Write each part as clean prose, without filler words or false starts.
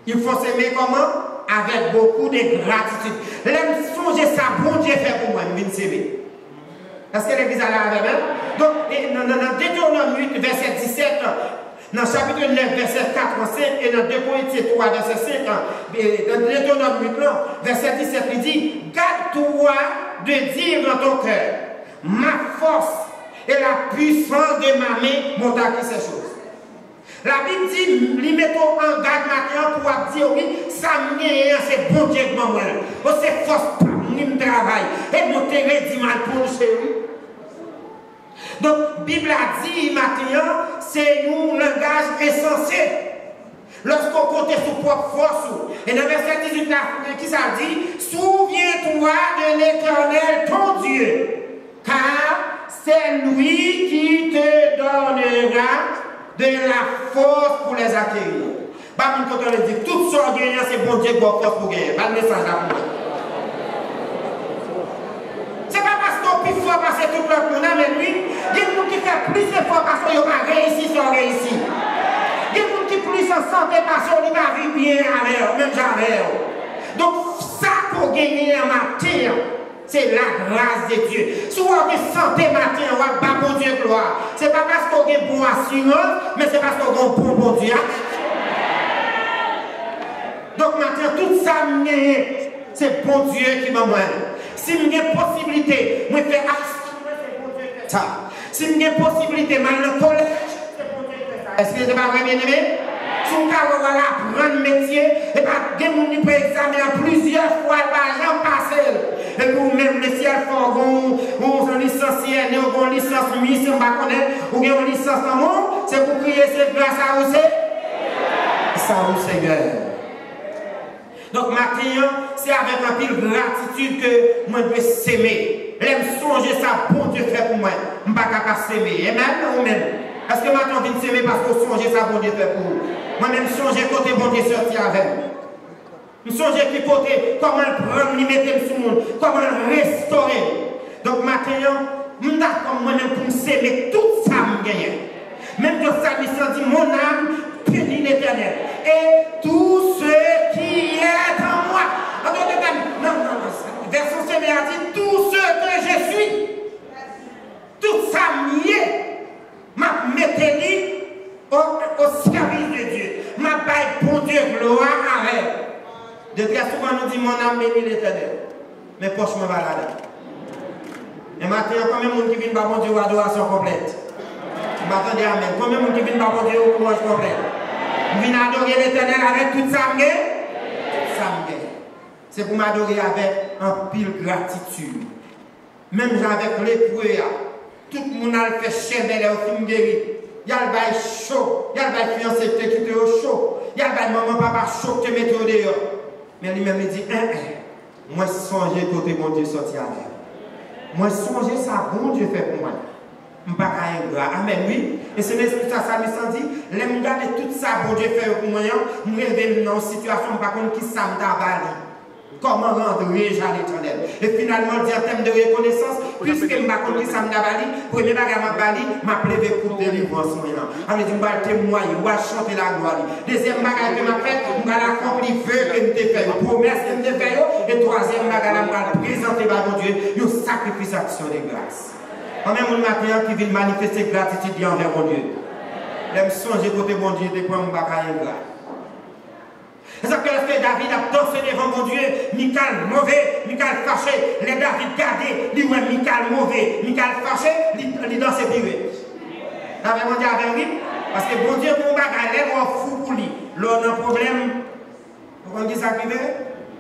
Il faut s'aimer comment? Avec beaucoup de gratitude. L'aime songer ça, bon Dieu fait pour moi, je vais s'aimer. Est-ce que l'église a l'air avec moi? Donc, dans Deutéronome 8, verset 17, dans chapitre 9, verset 4 5, et dans 2 Corinthiens 3, verset 5, dans Deutéronome 8, verset 17, il dit, garde-toi de dire dans ton cœur, ma force et la puissance de ma main m'ont acquis ces choses. La Bible dit, lui mettons en garde maintenant pour dire, oui, ça m'est, c'est bon Dieu que moi, c'est force pour mon travail, et mon terrain dit mal pour nous, chérie. Donc, la Bible a dit maintenant, c'est un langage essentiel. Lorsqu'on compte sur propre force, et dans le verset 18, qui ça dit, souviens-toi de l'Éternel, ton Dieu, car c'est lui qui te donnera de la force pour les acquérir. Bah, quand on le dit, tout ce qu'on gagne, c'est bon Dieu qui a force pour gagner. Pas le message là pour moi. C'est pas parce qu'on peut faire passer tout le monde, mais lui, il y a des gens qui font plus d'efforts parce qu'ils n'ont pas réussi, ils ont réussi. Il y a des gens qui plus en santé parce qu'ils n'ont pas vu bien avec eux, même jamais. Donc, ça pour gagner en matière, c'est la grâce de Dieu. Si vous avez santé matin, vous avez pas bon Dieu gloire. Ce n'est pas parce qu'on a bon assurance, mais c'est parce qu'on a bon Dieu. Donc maintenant, tout ça, c'est bon Dieu qui m'a moyen. Si j'ai une possibilité, je fais action, c'est bon Dieu qui fait ça. Si j'ai une possibilité, je vais dans le collège, c'est bon Dieu qui fait ça. Est-ce que c'est pas vrai, bien aimé? Si on va apprendre le métier, et bien, des gens qui peuvent examiner plusieurs fois, l'argent passe. Et pour même les ciels font un licencié, un licence mise, on va connaître, ou bien une licence en monde, c'est pour crier, c'est grâce à vous, c'est ça, vous, Seigneur. Donc, maintenant, c'est avec un pile de gratitude que moi, je vais s'aimer. J'aime songer ça, bon Dieu fait pour moi. Je ne vais pas s'aimer. Amen ou même? Est-ce que maintenant, je vais s'aimer parce que songer ça, bon Dieu fait pour vous? Moi-même, songer côté bon Dieu sorti avec vous. Je songe qui côté, comment le prendre, lui mettre sur le monde, comment le restaurer. Donc maintenant, je suis d'accord moi-même pour me s'aimer tout ça, je gagne. Même que ça me dit, mon âme bénit l'Éternel. Et tout ce qui est en moi. Non, version 7 a dit, tout ce que je suis, tout ça m'y m'a mettez au service de Dieu. M'a baille pour Dieu, gloire à elle. De très souvent, nous dit mon âme bénit l'Éternel. Mais poche me balade. Et maintenant, il y a combien de monde qui vient par mon Dieu à adoration complète? M'attendez, amen. Combien de monde qui vient par mon Dieu au courage complet? Vous venez adorer l'Éternel avec toute sa main? Toute sa main. C'est pour m'adorer avec un pile gratitude. Même avec l'épreuve, tout le monde a fait chèvre au film guéri. Il y a le bail chaud. Il y a le bail fiancé qui te au chaud. Il y a le bail maman, papa chaud qui te met au dehors. Mais lui-même, il dit, moi, songer côté bon Dieu sorti avec. Moi, songer ça, bon Dieu fait pour moi. Je ne suis pas ingrat. Amen, oui. Et c'est l'esprit ça, ça me dit, je regarde tout ça, bon Dieu fait pour moi. Je me réveille dans une situation, par contre, qui ça me bali. Comment rendre-je à l'Éternel? Et finalement, en termes de reconnaissance, puisque je ne sais pas qui ça me bali, premier bagage m'a bali, m'a plevé pour délivrance. Alors, je vais témoigner, je vais chanter la gloire. Deuxième bagage que m'a fait, je vais accomplir le vœu que je t'ai fait, promesse que je t'ai fait. Et troisième bagage, je vais présenter par mon Dieu, un sacrifice d'action de grâce. Quand même, un matin qui vient manifester gratitude envers mon Dieu. Je me songe côté mon Dieu, de quoi je vais grâce. C'est ça que lorsque David a dansé devant mon Dieu, Michal mauvais, Michal fâché, les David gardé, lui ouais Michal mauvais, Michal fâché, il dansé privé. Avec mon Dieu avec lui, parce que bon Dieu pour bagage, il est fou pour lui. L'on a un problème, vous dit ça qui veut?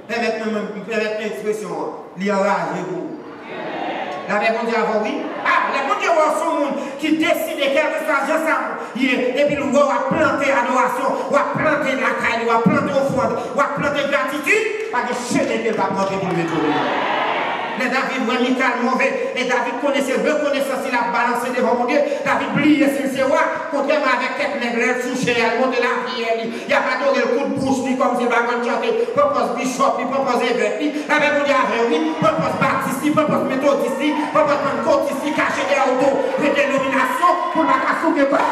Permettez l'expression, il est enragé pour vous. La bon Dieu avant oui. Ah, la bon Dieu voit son monde qui décide quelque chose ça. Et puis on va planter adoration, on va planter la caille, on va planter offrande, on va planter gratitude, parce que chemin qu'il va planter pour le tourner. Mais David voit Michal mauvais, et David connaissait, reconnaissance, il a balancé devant mon Dieu. David plié sur ses rois, contrairement avec quelques nègres, touché, elle monte la prière, il n'a pas donné le coup de bouche, ni comme s'il va chanter, propose bishop, il propose évêque, avec mon Dieu avec lui, propose baptiste, propose méthodiste, propose pentecôtiste, caché des autos, de dénomination, pour la casse ou que quoi.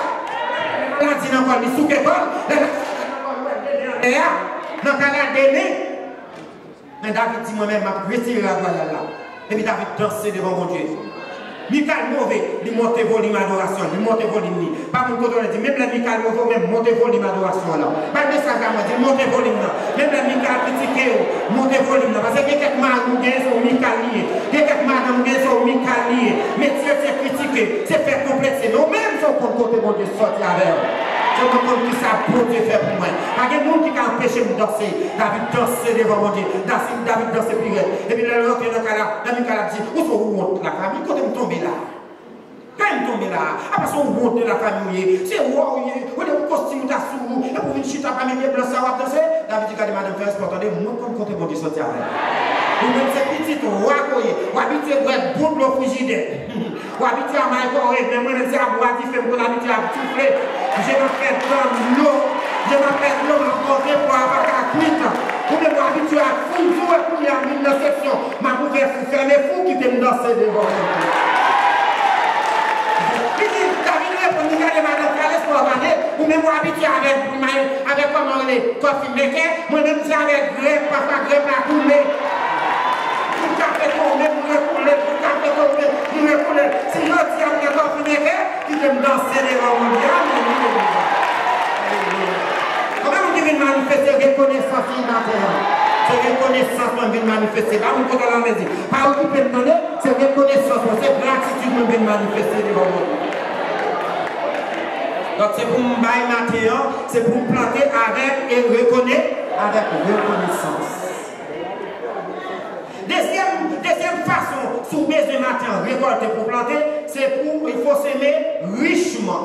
La dit encore, il sous que quoi. dans le canal d'aimer. Mais David dit moi-même, je retire la voile là. Et puis David dansait devant mon Dieu. Michael mauvais, il monte volume adoration, il monte volume. Pas mon côté, dit même la Michael mauvais, même monte volume adoration là. Pas de message à moi, dit monte volume là. Même la Michael critiqué, monte volume là. Parce que quelques madame qui sont Michael lié, quelques madame qui sont Michael lié. Mais Dieu c'est critiqué, c'est faire complexer. Nous-mêmes, sommes pour côté mon Dieu sortir avec eux. Je me compte qui ça pour Dieu faire pour moi. Pas de monde qui a empêché de danser. David dansait devant mon Dieu. David dansait plus. Et puis là, l'autre, la Michael a dit, où sont vous honte la famille? Quand elle me tombe là. Quand elle me tombe là, après son honte de la famille, c'est wow, on est au costume d'assou, et pour une chute à famille blanc, ça va danser. David dit, regardez, madame, fais attendez, moi, comme côté mon Dieu sortir avec. Ou même ces petites wakoye, ou habitué à être bon de frigidaire, ou habitué à manger, mais moi, je dis à boire, je fais mon habitué à souffler. Je m'appelle dans l'eau, je m'appelle l'eau, je m'appelle pour avoir la cuite. Ou même habitué à fou, je vais à une section, ma couverte, c'est les fous qui t'aiment danser devant moi. Ou même habitué avec comment les coffee maker, moi-même c'est avec grève, parfois grève à couler. Pour café tomber, pour recouler, pour café tomber, pour recouler. Si je dis à mes coffee maker, qui me danser devant mon Dieu, comment on dit manifester reconnaissance immatérielle? C'est reconnaissance qu'on vient manifester. Pas mon côté la maison. Pas occuper de donner, c'est reconnaissance, c'est gratitude qu'on vient manifester devant mon Dieu. Donc c'est pour me bailler matin, c'est pour me planter avec et reconnaître avec reconnaissance. Deuxième façon, sous base de matin, récolter pour planter, c'est pour, il faut s'aimer richement,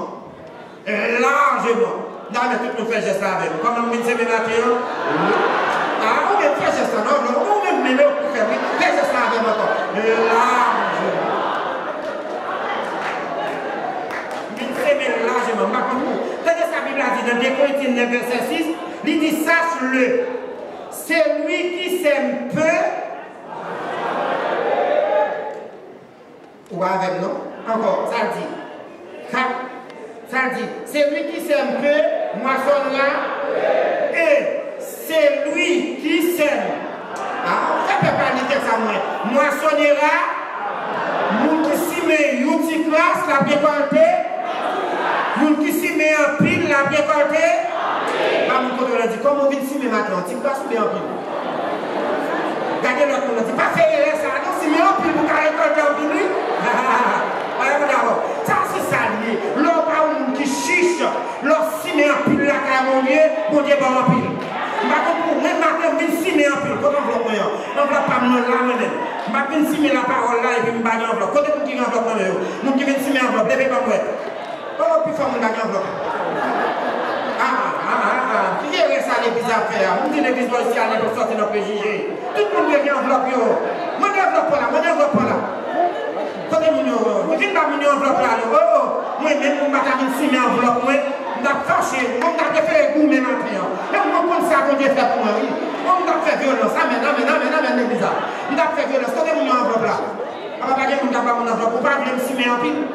largement. Non, mais tout le monde fait geste avec nous. Comment on s'aime matin? Ah, on même fait geste non, on même m'aimer pour faire, fait geste avec moi. Largement. Largement. Tenez sa Bible a dit dans 2 Corinthiens 9, verset 6, il dit sache-le, c'est lui qui sème peu. Ou avec nous? Encore, ça dit. Ça dit, c'est lui qui sème peu, moissonnera. Et c'est lui qui sème. Ah, ça peut pas dire ça moi. Moissonnera. Nous qui s'y met, nous qui classe la récolter. Nous qui s'y met en pile la récolter. Pas mon côté, on a dit, comme on vient s'y mettre maintenant, tu peux s'y mettre en pile. Regardez l'autre, on a dit, pas faire ça, non, s'y met en pile pour récolter en pile. Ça c'est ça lié. L'homme a un qui chiche, l'homme s'y met en pile la caille mon Dieu, mon Dieu va en pile. Même matin, je vais s'y mettre en pile. Comment enveloppe moi? L'enveloppe pas me là maintenant. Je vais s'y mettre la parole là et puis je vais me enveloppe. Côté qui enveloppe moi, nous qui viennent s'y mettre enveloppe, levez pas moi. Oh, puis faut me gagner enveloppe. Qui est ça l'église à faire? Nous disons l'église doit ici aller pour sortir nos préjugés. Tout le monde vient enveloppe. Mon enveloppe pas là, mon enveloppe pas là. Côté mon enveloppe, vous dites pas mon enveloppe là. Moi-même, mon matin, si mes enveloppes, moi, je vais fâcher, je vais faire goût même après. Et moi, comme ça, qu'on Dieu fait pour moi, on va faire violence. Amen, l'église. On va faire violence. Côté mon enveloppe là. On va pas dire qu'on n'a pas mon enveloppe. On va pas me simer en pile.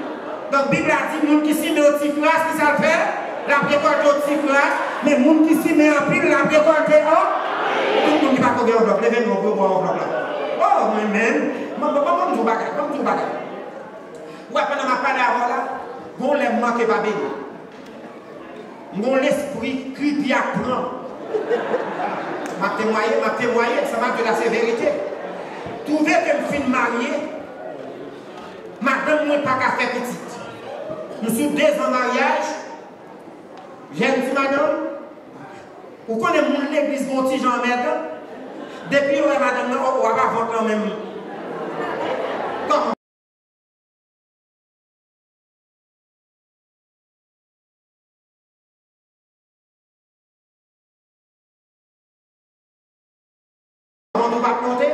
Donc, la Bible a dit, les gens qui s'y met au petit classe, qui ça le fait? La récolte au petit classe. Mais les gens qui s'y met en pile, la récolte en. Tout le monde qui va courir enveloppe. Levez-moi pour voir enveloppe là. Oh, moi-même, je vous bagarre. Ouais, pendant ma parole là, on les manque pas bien. Mon esprit crie à prendre. Ma témoigner, ça va de la sévérité. Trouvez que je suis marié, madame, moi, pas qu'à faire petite. Nous sommes 2 ans en mariage. J'ai dit, madame, vous connaissez mon église, mon petit Jean Merde? Depuis, madame, on va pas voter même. Comment? On va compter.